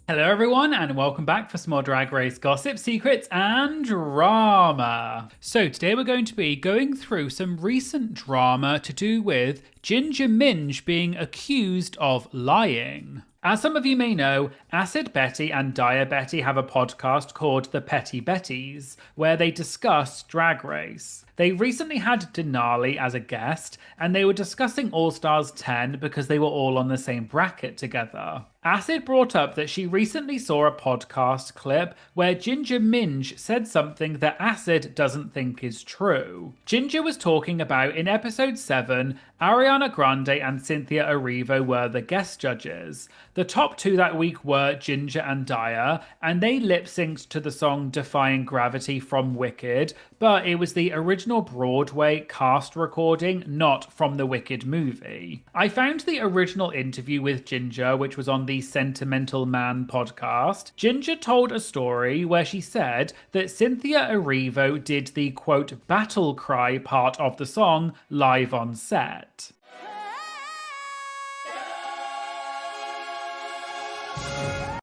Hello, everyone, and welcome back for some more Drag Race gossip, secrets, and drama. So, today we're going to be going through some recent drama to do with Ginger Minj being accused of lying. As some of you may know, Acid Betty and Dire Betty have a podcast called The Petty Betties, where they discuss Drag Race. They recently had Denali as a guest, and they were discussing All Stars 10 because they were all on the same bracket together. Acid brought up that she recently saw a podcast clip where Ginger Minj said something that Acid doesn't think is true. Ginger was talking about in episode 7, Ariana Grande and Cynthia Erivo were the guest judges. The top two that week were Ginger and Daya, and they lip synced to the song Defying Gravity from Wicked, but it was the original Broadway cast recording, not from the Wicked movie. I found the original interview with Ginger, which was on the Sentimental Man podcast. Ginger told a story where she said that Cynthia Erivo did the quote battle cry part of the song live on set.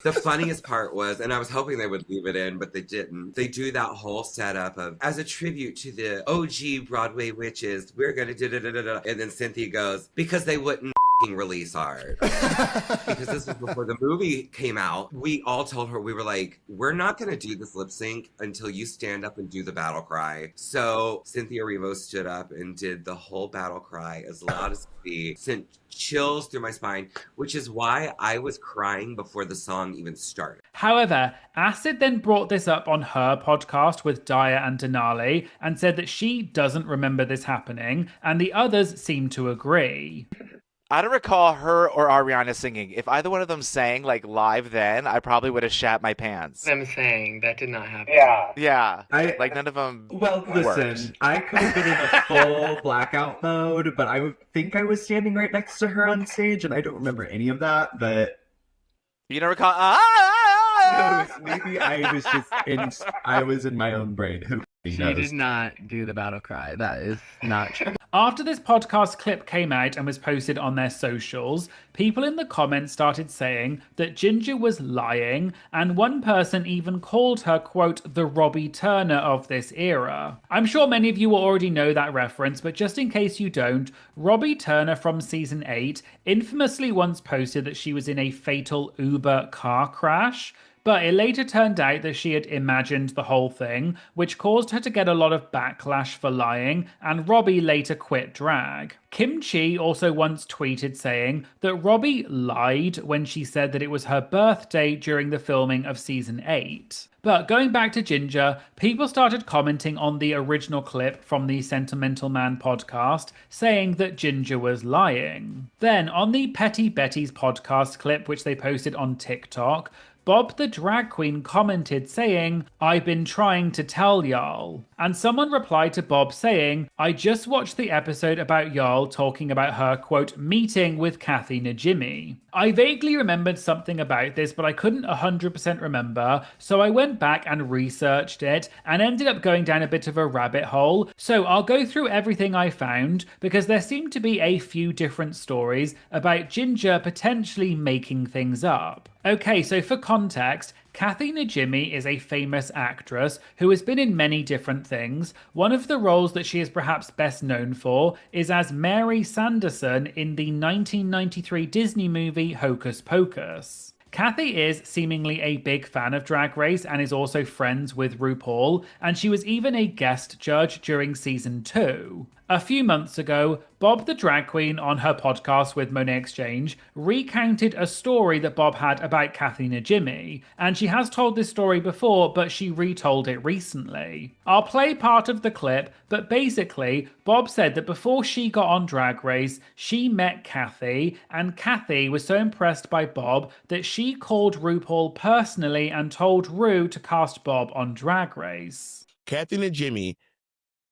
The funniest part was, and I was hoping they would leave it in, but they didn't. They do that whole setup of, as a tribute to the OG Broadway witches, we're gonna da-da-da-da-da. And then Cynthia goes, because they wouldn't release art. Because this was before the movie came out. We all told her, we were like, we're not gonna do this lip sync until you stand up and do the battle cry. So Cynthia Erivo stood up and did the whole battle cry as loud as could be, sent chills through my spine, which is why I was crying before the song even started. However, Acid then brought this up on her podcast with Daya and Denali and said that she doesn't remember this happening, and the others seem to agree. I don't recall her or Ariana singing. If either one of them sang like live then, I probably would have shat my pants. I'm saying that did not happen. Yeah. Like none of them Well, listen, worked. I could have been in a full blackout mode, but I think I was standing right next to her on stage, and I don't remember any of that, but... You don't recall? No, maybe I was in my own brain. Who She knows? did not do the battle cry. That is not true. After this podcast clip came out and was posted on their socials, people in the comments started saying that Ginger was lying, and one person even called her, quote, the Robbie Turner of this era. I'm sure many of you will already know that reference, but just in case you don't, Robbie Turner from season 8 infamously once posted that she was in a fatal Uber car crash. But it later turned out that she had imagined the whole thing, which caused her to get a lot of backlash for lying, and Robbie later quit drag. Kim Chi also once tweeted saying that Robbie lied when she said that it was her birthday during the filming of season 8. But going back to Ginger, people started commenting on the original clip from the Sentimental Man podcast, saying that Ginger was lying. Then, on the Petty Betty's podcast clip, which they posted on TikTok, Bob the drag queen commented saying, I've been trying to tell y'all. And someone replied to Bob saying, I just watched the episode about y'all talking about her, quote, meeting with Kathy Najimy. I vaguely remembered something about this, but I couldn't 100% remember, so I went back and researched it and ended up going down a bit of a rabbit hole. So I'll go through everything I found because there seemed to be a few different stories about Ginger potentially making things up. Okay, so for context, Kathy Najimy is a famous actress who has been in many different things. One of the roles that she is perhaps best known for is as Mary Sanderson in the 1993 Disney movie Hocus Pocus. Kathy is seemingly a big fan of Drag Race and is also friends with RuPaul, and she was even a guest judge during season 2. A few months ago, Bob the drag queen on her podcast with Monet Exchange recounted a story that Bob had about Kathy Najimy, and she has told this story before, but she retold it recently. I'll play part of the clip, but basically, Bob said that before she got on Drag Race, she met Kathy, and Kathy was so impressed by Bob that she called RuPaul personally and told Ru to cast Bob on Drag Race. Kathy Najimy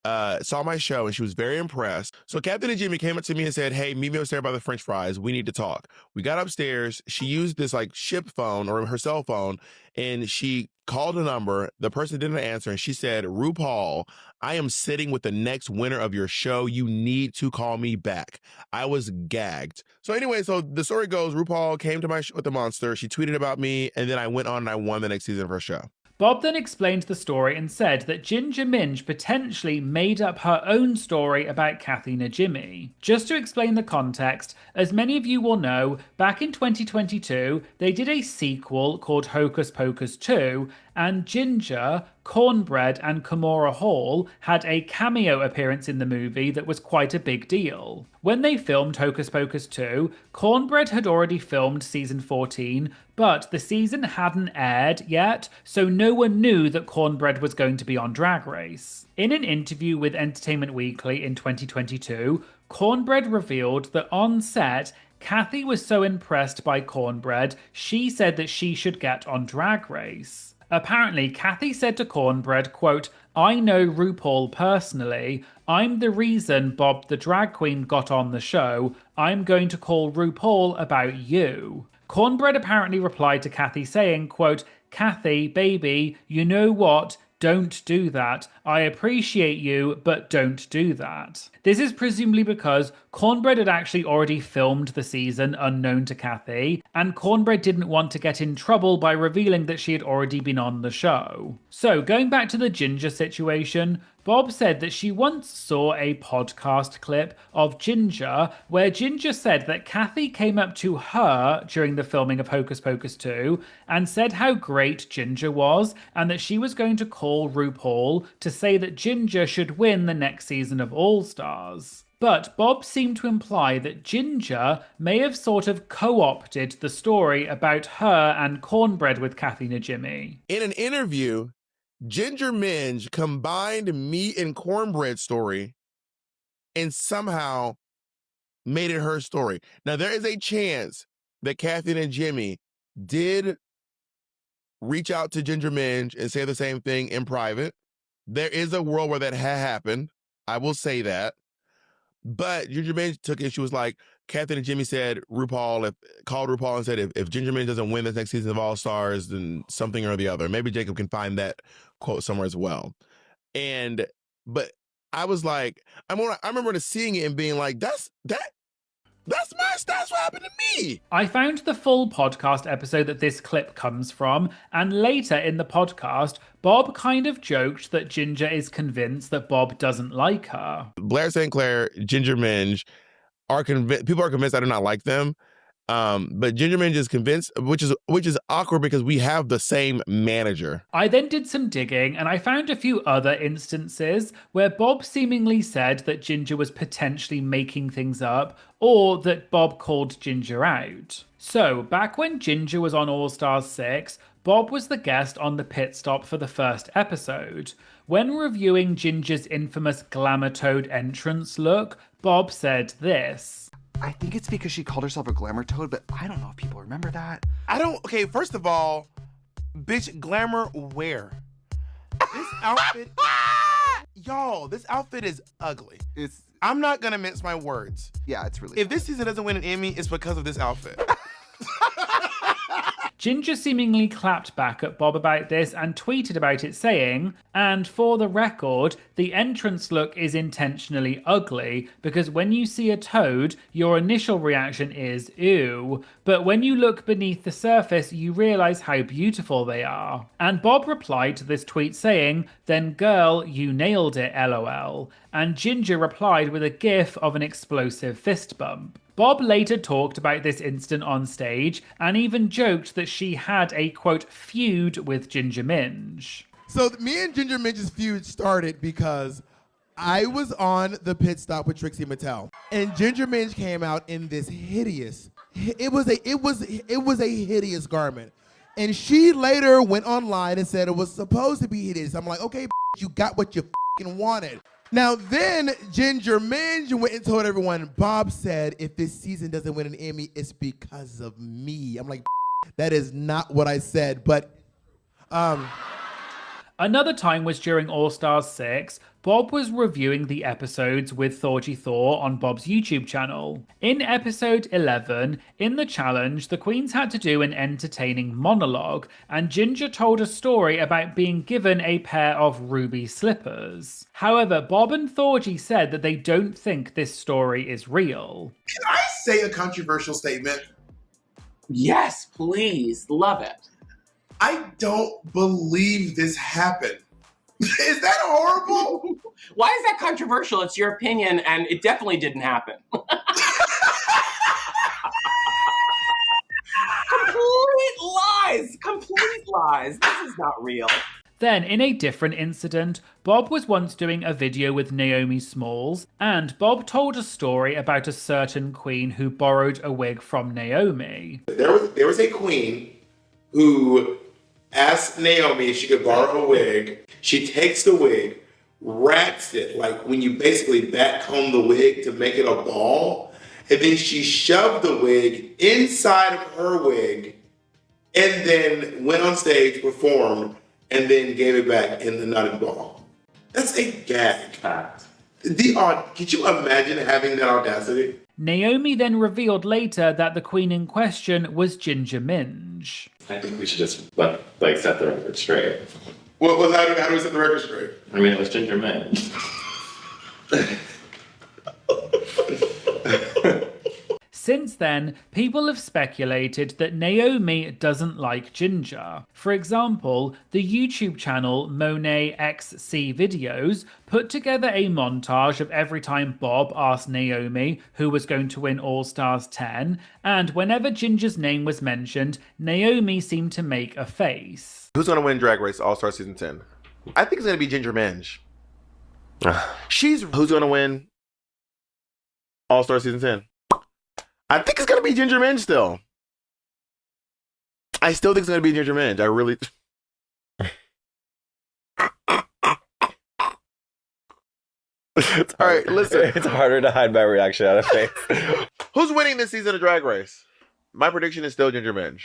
saw my show and she was very impressed. So Captain and Jimmy came up to me and said, hey, meet me upstairs by the French fries. We need to talk. We got upstairs. She used this like ship phone or her cell phone and she called a number. The person didn't answer and she said, RuPaul, I am sitting with the next winner of your show. You need to call me back. I was gagged. So anyway, so the story goes, RuPaul came to my show with the monster. She tweeted about me and then I went on and I won the next season of her show. Bob then explained the story and said that Ginger Minj potentially made up her own story about Kathy Najimy. Just to explain the context, as many of you will know, back in 2022, they did a sequel called Hocus Pocus 2, and Ginger, Cornbread, and Kimora Hall had a cameo appearance in the movie that was quite a big deal. When they filmed Hocus Pocus 2, Cornbread had already filmed season 14, but the season hadn't aired yet, so no one knew that Cornbread was going to be on Drag Race. In an interview with Entertainment Weekly in 2022, Cornbread revealed that on set, Kathy was so impressed by Cornbread, she said that she should get on Drag Race. Apparently, Kathy said to Cornbread, quote, I know RuPaul personally. I'm the reason Bob the drag queen got on the show. I'm going to call RuPaul about you. Cornbread apparently replied to Kathy saying, quote, Kathy, baby, you know what? Don't do that. I appreciate you, but don't do that. This is presumably because Cornbread had actually already filmed the season unknown to Kathy, and Cornbread didn't want to get in trouble by revealing that she had already been on the show. So, going back to the Ginger situation, Bob said that she once saw a podcast clip of Ginger where Ginger said that Kathy came up to her during the filming of Hocus Pocus 2 and said how great Ginger was and that she was going to call RuPaul to say that Ginger should win the next season of All Stars. But Bob seemed to imply that Ginger may have sort of co-opted the story about her and Cornbread with Kathy Najimy. In an interview, Ginger Minj combined meat and cornbread story and somehow made it her story. Now, there is a chance that Kathy and Jimmy did reach out to Ginger Minj and say the same thing in private. There is a world where that had happened. I will say that. But Ginger Minj took it. She was like, Kathy and Jimmy said, called RuPaul and said, if Ginger Minj doesn't win this next season of All Stars, then something or the other. Maybe Jacob can find that quote somewhere as well. But I was like, I remember seeing it and being like, that's what happened to me. I found the full podcast episode that this clip comes from, and later in the podcast, Bob kind of joked that Ginger is convinced that Bob doesn't like her. Blair St. Clair, Ginger Minj people are convinced I do not like them. But Ginger Minj is convinced, which is awkward because we have the same manager. I then did some digging and I found a few other instances where Bob seemingly said that Ginger was potentially making things up or that Bob called Ginger out. So, back when Ginger was on All Stars 6, Bob was the guest on the pit stop for the first episode. When reviewing Ginger's infamous Glamour Toad entrance look, Bob said this. I think it's because she called herself a glamour toad, but I don't know if people remember that. Okay, first of all, bitch, glamour where? This outfit, y'all, this outfit is ugly. I'm not gonna mince my words. Yeah, it's really If this season doesn't win an Emmy, it's because of this outfit. Ginger seemingly clapped back at Bob about this and tweeted about it saying, and for the record, the entrance look is intentionally ugly because when you see a toad, your initial reaction is ew, but when you look beneath the surface, you realize how beautiful they are. And Bob replied to this tweet saying, then girl, you nailed it, LOL. And Ginger replied with a gif of an explosive fist bump. Bob later talked about this incident on stage and even joked that she had a, quote, feud with Ginger Minj. So me and Ginger Minj's feud started because I was on the pit stop with Trixie Mattel, and Ginger Minj came out in this hideous, it was a hideous garment. And she later went online and said it was supposed to be hideous. I'm like, okay, you got what you wanted. Now then, Ginger Minj went and told everyone, Bob said if this season doesn't win an Emmy, it's because of me. I'm like, that is not what I said, but... Another time was during All Stars 6. Bob was reviewing the episodes with Thorgy Thor on Bob's YouTube channel. In episode 11, in the challenge, the queens had to do an entertaining monologue, and Ginger told a story about being given a pair of ruby slippers. However, Bob and Thorgy said that they don't think this story is real. Can I say a controversial statement? Yes, please. Love it. I don't believe this happened. Is that horrible? Why is that controversial? It's your opinion, and it definitely didn't happen. Complete lies! Complete lies. This is not real. Then, in a different incident, Bob was once doing a video with Naomi Smalls, and Bob told a story about a certain queen who borrowed a wig from Naomi. There was a queen who asked Naomi if she could borrow a wig. She takes the wig, wraps it, like when you basically backcomb the wig to make it a ball, and then she shoved the wig inside of her wig, and then went on stage, performed, and then gave it back in the nutted ball. That's a gag. Fact. Could you imagine having that audacity? Naomi then revealed later that the queen in question was Ginger Minj. I think we should just like set the record straight. How do we set the record straight? I mean, it was Ginger Minj. Since then, people have speculated that Naomi doesn't like Ginger. For example, the YouTube channel Monet XC Videos put together a montage of every time Bob asked Naomi who was going to win All Stars 10, and whenever Ginger's name was mentioned, Naomi seemed to make a face. Who's going to win Drag Race All Star Season 10? I think it's going to be Ginger Minj. Who's going to win All Star Season 10? I think it's going to be Ginger Minj still. I still think it's going to be Ginger Minj. I really... All right, listen. It's harder to hide my reaction out of face. Who's winning this season of Drag Race? My prediction is still Ginger Minj.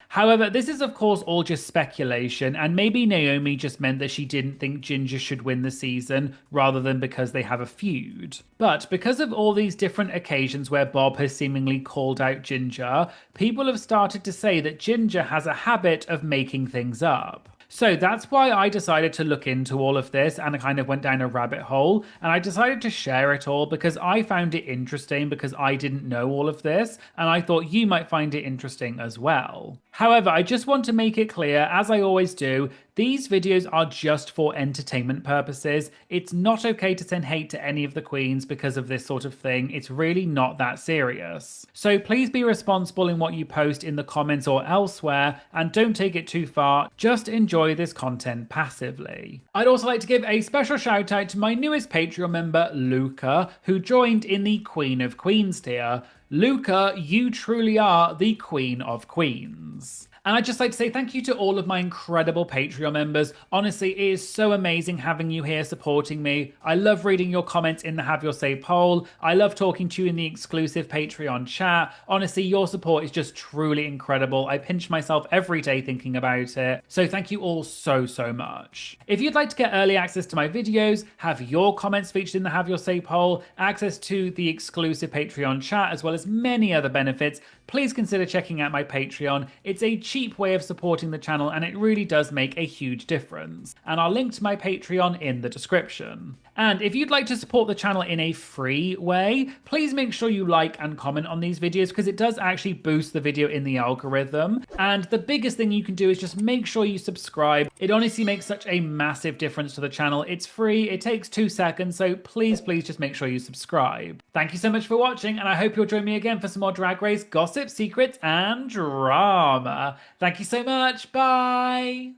However, this is of course all just speculation, and maybe Naomi just meant that she didn't think Ginger should win the season rather than because they have a feud. But because of all these different occasions where Bob has seemingly called out Ginger, people have started to say that Ginger has a habit of making things up. So that's why I decided to look into all of this, and I kind of went down a rabbit hole, and I decided to share it all because I found it interesting because I didn't know all of this, and I thought you might find it interesting as well. However, I just want to make it clear, as I always do, these videos are just for entertainment purposes. It's not okay to send hate to any of the queens because of this sort of thing. It's really not that serious. So please be responsible in what you post in the comments or elsewhere, and don't take it too far. Just enjoy this content passively. I'd also like to give a special shout out to my newest Patreon member, Luca, who joined in the Queen of Queens tier. Luca, you truly are the Queen of Queens. And I'd just like to say thank you to all of my incredible Patreon members. Honestly, it is so amazing having you here supporting me. I love reading your comments in the Have Your Say poll. I love talking to you in the exclusive Patreon chat. Honestly, your support is just truly incredible. I pinch myself every day thinking about it. So thank you all so much. If you'd like to get early access to my videos, have your comments featured in the Have Your Say poll, access to the exclusive Patreon chat, as well as many other benefits, please consider checking out my Patreon. It's a cheap way of supporting the channel, and it really does make a huge difference. And I'll link to my Patreon in the description. And if you'd like to support the channel in a free way, please make sure you like and comment on these videos because it does actually boost the video in the algorithm. And the biggest thing you can do is just make sure you subscribe. It honestly makes such a massive difference to the channel. It's free, it takes 2 seconds, so please just make sure you subscribe. Thank you so much for watching, and I hope you'll join me again for some more Drag Race gossip, secrets, and drama. Thank you so much. Bye.